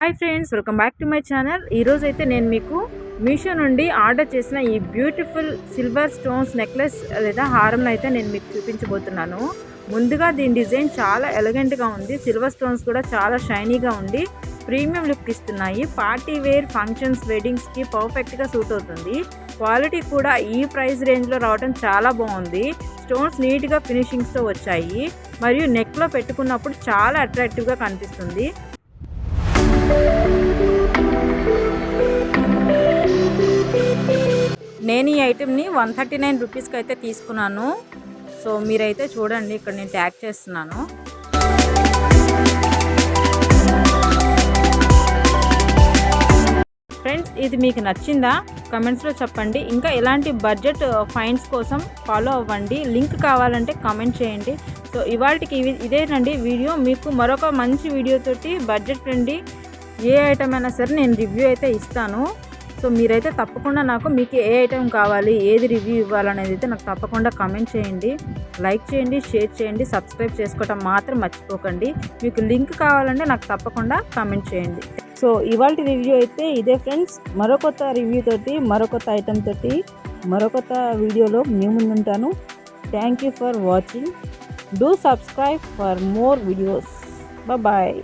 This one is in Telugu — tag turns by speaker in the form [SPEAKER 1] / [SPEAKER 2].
[SPEAKER 1] Hi friends, welcome back to my channel. ఈరోజు అయితే నేను మీకు మీషో నుండి ఆర్డర్ చేసిన ఈ బ్యూటిఫుల్ సిల్వర్ స్టోన్స్ నెక్లెస్ లేదా హారం అయితే నేను మీకు చూపించబోతున్నాను. ముందుగా దీని డిజైన్ చాలా ఎలిగెంట్గా ఉంది. సిల్వర్ స్టోన్స్ కూడా చాలా షైనీగా ఉండి ప్రీమియం లుక్ ఇస్తున్నాయి. పార్టీ వేర్, ఫంక్షన్స్, వెడ్డింగ్స్కి పర్ఫెక్ట్గా సూట్ అవుతుంది. క్వాలిటీ కూడా ఈ ప్రైస్ రేంజ్లో రావడం చాలా బాగుంది. స్టోన్స్ నీట్గా ఫినిషింగ్స్తో వచ్చాయి మరియు నెక్లో పెట్టుకున్నప్పుడు చాలా అట్రాక్టివ్గా కనిపిస్తుంది. నేను ఈ ఐటెంని 139 రూపీస్కి అయితే తీసుకున్నాను. సో మీరైతే చూడండి, ఇక్కడ నేను ట్యాగ్ చేస్తున్నాను. ఫ్రెండ్స్, ఇది మీకు నచ్చిందా? కమెంట్స్లో చెప్పండి. ఇంకా ఎలాంటి బడ్జెట్ ఫైండ్స్ కోసం ఫాలో అవ్వండి. లింక్ కావాలంటే కామెంట్ చేయండి. సో ఇవాళకి ఇదేనండి వీడియో. మీకు మరొక మంచి వీడియోతోటి బడ్జెట్ ఫ్రెండ్లీ ఏ ఐటమ్ అయినా సరే నేను రివ్యూ అయితే ఇస్తాను. సో మీరైతే తప్పకుండా మీకు ఏ ఐటమ్ కావాలి, ఏది రివ్యూ ఇవ్వాలనేది అయితే నాకు తప్పకుండా కామెంట్ చేయండి. లైక్ చేయండి, షేర్ చేయండి, సబ్స్క్రైబ్ చేసుకోవటం మాత్రం మర్చిపోకండి. మీకు లింక్ కావాలంటే నాకు తప్పకుండా కామెంట్ చేయండి. సో ఇవాళ రివ్యూ అయితే ఇదే ఫ్రెండ్స్. మరో కొత్త రివ్యూ తోటి, మరో కొత్త ఐటమ్ తోటి, మరో కొత్త వీడియోలో మీ ముందుంటాను. Thank you for watching. Do subscribe for more videos. Bye.